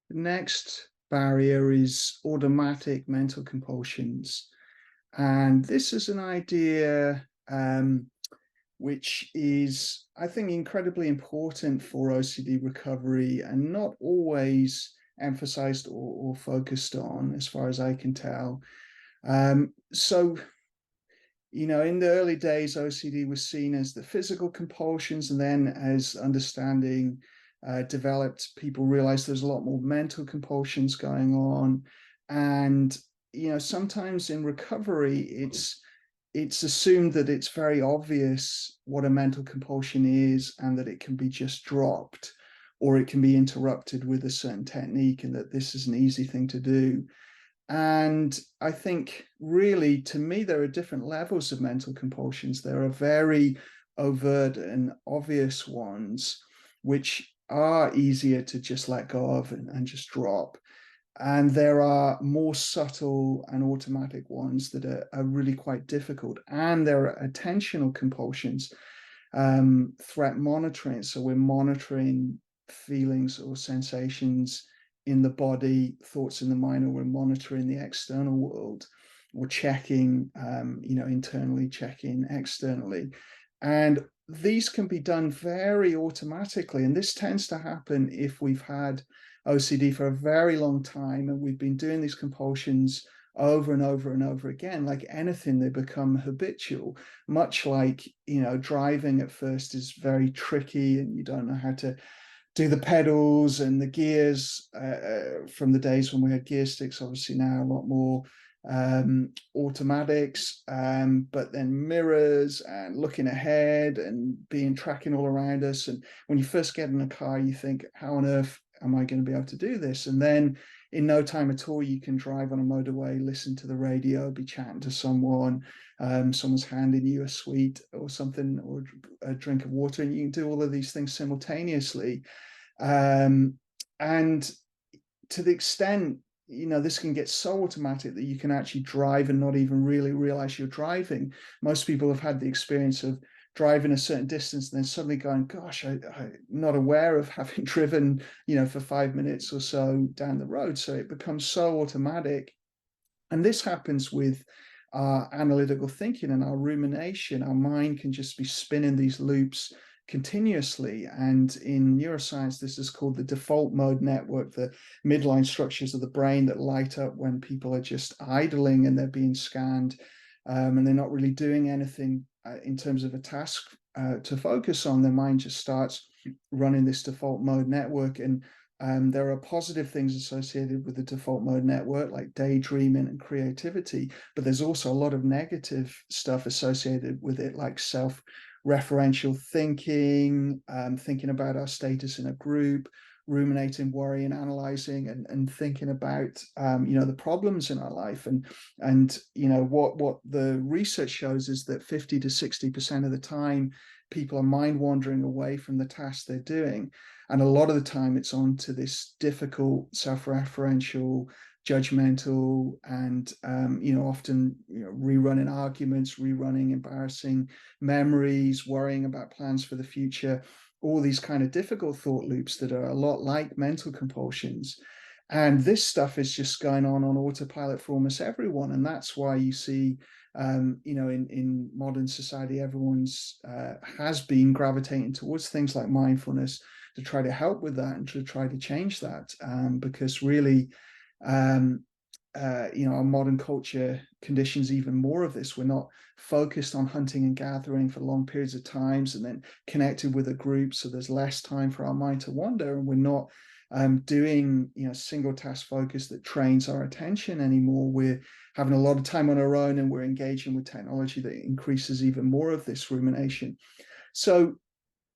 The next barrier is automatic mental compulsions. And this is an idea which is, I think, incredibly important for OCD recovery and not always emphasized or focused on, as far as I can tell. So, in the early days, OCD was seen as the physical compulsions, and then as understanding developed, people realized there's a lot more mental compulsions going on. And, sometimes in recovery, it's assumed that it's very obvious what a mental compulsion is and that it can be just dropped or it can be interrupted with a certain technique, and that this is an easy thing to do. And I think, really, to me, there are different levels of mental compulsions. There are very overt and obvious ones, which are easier to just let go of and just drop. And there are more subtle and automatic ones that are really quite difficult. And there are attentional compulsions, threat monitoring. So we're monitoring feelings or sensations in the body, thoughts in the mind, or we're monitoring the external world, or checking, internally, checking externally. And these can be done very automatically. And this tends to happen if we've had OCD for a very long time and we've been doing these compulsions over and over and over again. Like anything, they become habitual. Much like, driving at first is very tricky and you don't know how to do the pedals and the gears, from the days when we had gear sticks. Obviously now a lot more automatics, but then mirrors and looking ahead and being tracking all around us. And when you first get in a car, you think, how on earth am I going to be able to do this? And then in no time at all, you can drive on a motorway, listen to the radio, be chatting to someone, someone's handing you a sweet or something, or a drink of water, and you can do all of these things simultaneously. And to the extent, this can get so automatic that you can actually drive and not even really realize you're driving. Most people have had the experience of driving a certain distance and then suddenly going, gosh, I'm not aware of having driven, for 5 minutes or so down the road. So it becomes so automatic. And this happens with our analytical thinking and our rumination. Our mind can just be spinning these loops continuously. And in neuroscience, this is called the default mode network, the midline structures of the brain that light up when people are just idling and they're being scanned, and they're not really doing anything in terms of a task to focus on. Their mind just starts running this default mode network. And there are positive things associated with the default mode network, like daydreaming and creativity, but there's also a lot of negative stuff associated with it, like self-referential thinking, thinking about our status in a group, ruminating, worrying, analyzing, and thinking about the problems in our life. And what the research shows is that 50 to 60% of the time, people are mind wandering away from the task they're doing. And a lot of the time it's on to this difficult, self-referential, judgmental, and often rerunning arguments, rerunning embarrassing memories, worrying about plans for the future, all these kind of difficult thought loops that are a lot like mental compulsions. And this stuff is just going on autopilot for almost everyone. And that's why you see, in modern society, everyone's has been gravitating towards things like mindfulness to try to help with that and to try to change that, because really, our modern culture conditions even more of this. We're not focused on hunting and gathering for long periods of times and then connected with a group, so there's less time for our mind to wander, and we're not doing single task focus that trains our attention anymore. We're having a lot of time on our own, and we're engaging with technology that increases even more of this rumination. So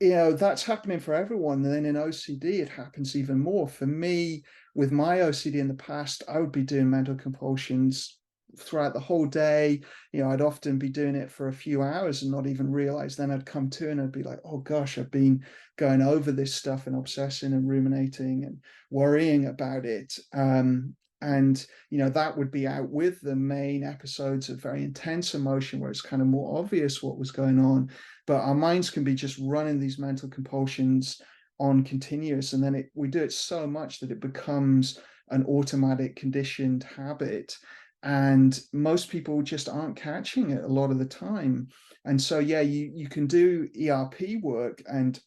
that's happening for everyone. And then in OCD, it happens even more. For me, with my OCD in the past, I would be doing mental compulsions throughout the whole day. I'd often be doing it for a few hours and not even realize. Then I'd come to and I'd be like, oh gosh, I've been going over this stuff and obsessing and ruminating and worrying about it. And that would be out with the main episodes of very intense emotion where it's kind of more obvious what was going on. But our minds can be just running these mental compulsions on continuous, and then we do it so much that it becomes an automatic conditioned habit, and most people just aren't catching it a lot of the time. And so yeah, you can do ERP work and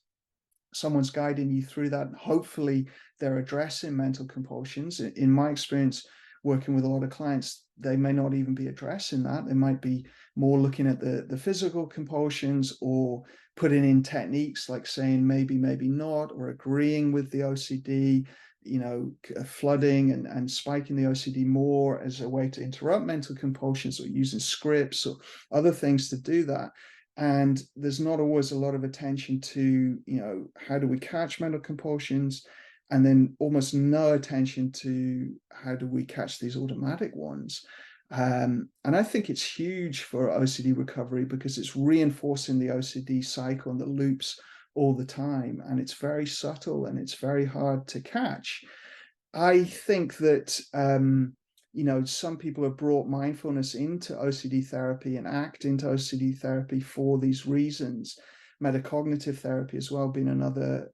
someone's guiding you through that, and hopefully they're addressing mental compulsions. In my experience, working with a lot of clients, they may not even be addressing that. They might be more looking at the physical compulsions, or putting in techniques like saying maybe, maybe not, or agreeing with the OCD, flooding and spiking the OCD more as a way to interrupt mental compulsions, or using scripts or other things to do that. And there's not always a lot of attention to, how do we catch mental compulsions, and then almost no attention to how do we catch these automatic ones. And I think it's huge for OCD recovery, because it's reinforcing the OCD cycle and the loops all the time, and it's very subtle and it's very hard to catch. I think that some people have brought mindfulness into OCD therapy and ACT into OCD therapy for these reasons. Metacognitive therapy as well being another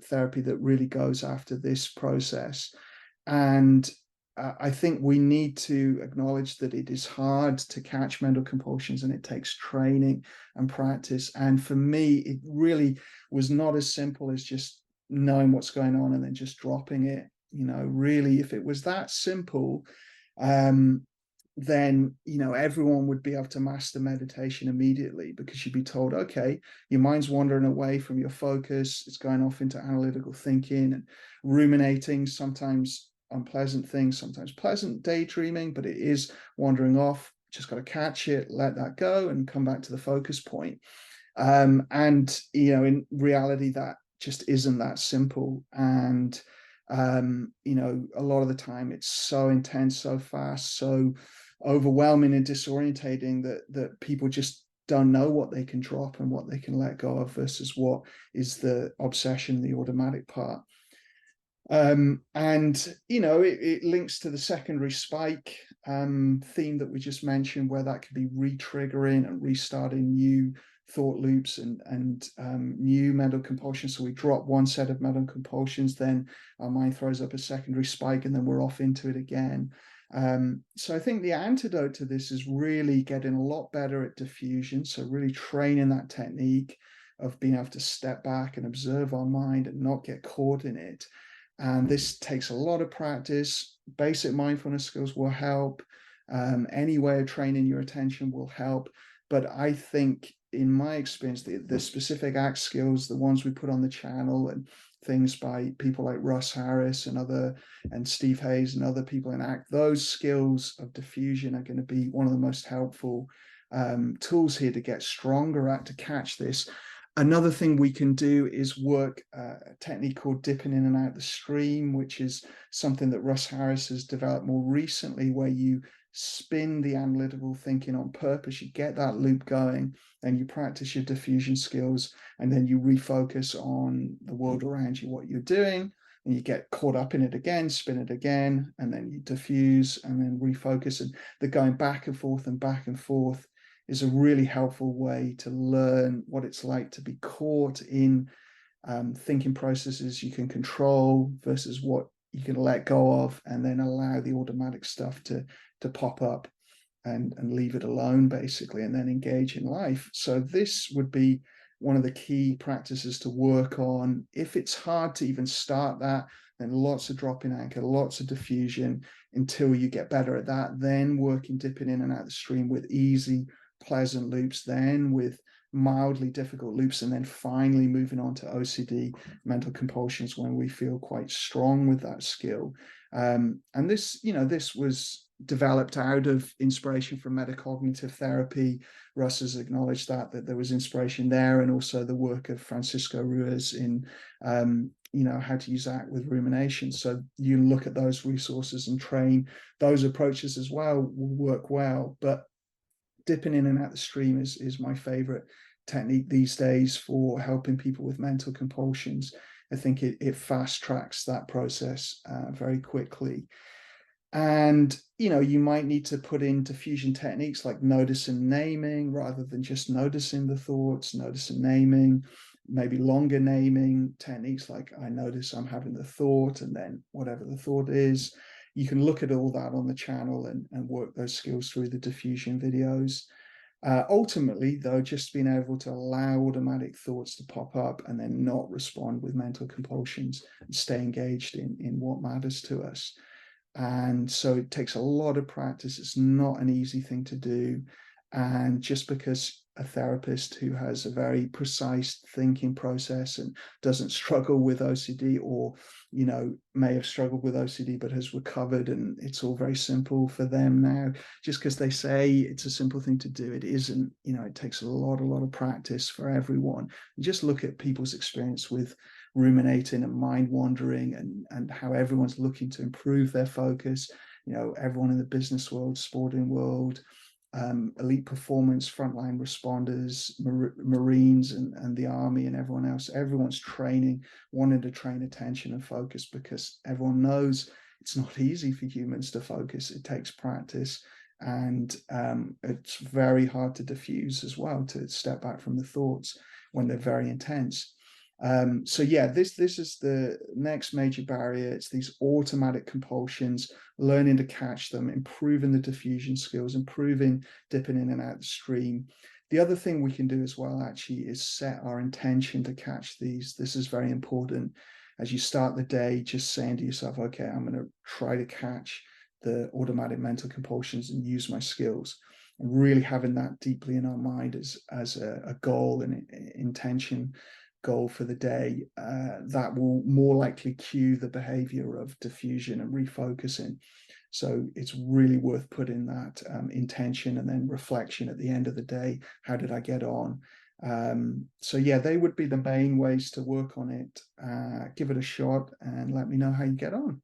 therapy that really goes after this process. And I think we need to acknowledge that it is hard to catch mental compulsions, and it takes training and practice. And for me, it really was not as simple as just knowing what's going on and then just dropping it. Really, if it was that simple, um, then everyone would be able to master meditation immediately, because you'd be told, okay, your mind's wandering away from your focus, it's going off into analytical thinking and ruminating, sometimes unpleasant things, sometimes pleasant daydreaming, but it is wandering off. Just got to catch it, let that go, and come back to the focus point. And in reality, that just isn't that simple. And a lot of the time it's so intense, so fast, so overwhelming and disorientating that people just don't know what they can drop and what they can let go of, versus what is the obsession, the automatic part. And it links to the secondary spike theme that we just mentioned, where that could be re-triggering and restarting new thought loops and new mental compulsions. So we drop one set of mental compulsions, then our mind throws up a secondary spike, and then we're off into it again. So I think the antidote to this is really getting a lot better at diffusion. So really training that technique of being able to step back and observe our mind and not get caught in it. And this takes a lot of practice. Basic mindfulness skills will help. Any way of training your attention will help. But I think, in my experience, the specific ACT skills, the ones we put on the channel, and things by people like Russ Harris and Steve Hayes and other people in ACT, those skills of diffusion are going to be one of the most helpful tools here to get stronger at, to catch this. Another thing we can do is work a technique called dipping in and out the stream, which is something that Russ Harris has developed more recently, where you spin the analytical thinking on purpose. You get that loop going, and you practice your diffusion skills, and then you refocus on the world around you, what you're doing, and you get caught up in it again, spin it again, and then you diffuse and then refocus. And the going back and forth is a really helpful way to learn what it's like to be caught in thinking processes you can control versus what you can let go of, and then allow the automatic stuff to pop up and leave it alone, basically, and then engage in life. So this would be one of the key practices to work on. If it's hard to even start that, then lots of dropping anchor, lots of diffusion until you get better at that, then working dipping in and out the stream with easy, pleasant loops, then with mildly difficult loops, and then finally moving on to OCD mental compulsions when we feel quite strong with that skill. And this was developed out of inspiration from metacognitive therapy. Russ has acknowledged that there was inspiration there, and also the work of Francisco Ruiz in how to use ACT with rumination. So you look at those resources and train those approaches as well, will work well. But dipping in and out the stream is my favorite technique these days for helping people with mental compulsions. I think it fast tracks that process very quickly. And you might need to put in diffusion techniques like notice and naming, rather than just noticing the thoughts, notice and naming. maybe longer naming techniques, like I notice I'm having the thought, and then whatever the thought is, you can look at all that on the channel and work those skills through the diffusion videos. Ultimately, though, just being able to allow automatic thoughts to pop up and then not respond with mental compulsions and stay engaged in what matters to us. And so it takes a lot of practice. It's not an easy thing to do. And just because a therapist who has a very precise thinking process and doesn't struggle with OCD, or, may have struggled with OCD but has recovered and it's all very simple for them now, just because they say it's a simple thing to do, it isn't. It takes a lot of practice for everyone. And just look at people's experience with ruminating and mind wandering, and how everyone's looking to improve their focus. Everyone in the business world, sporting world, elite performance, frontline responders, Marines, and the Army, and everyone else. Everyone's wanting to train attention and focus, because everyone knows it's not easy for humans to focus. It takes practice, and it's very hard to diffuse as well, to step back from the thoughts when they're very intense. So yeah, this is the next major barrier. It's these automatic compulsions, learning to catch them, improving the diffusion skills, improving dipping in and out the stream. The other thing we can do as well, actually, is set our intention to catch these. This is very important. As you start the day, just saying to yourself, okay, I'm going to try to catch the automatic mental compulsions and use my skills. And really having that deeply in our mind as a goal and intention goal for the day, that will more likely cue the behavior of diffusion and refocusing. So it's really worth putting that intention and then reflection at the end of the day. How did I get on? So yeah, they would be the main ways to work on it. Give it a shot and let me know how you get on.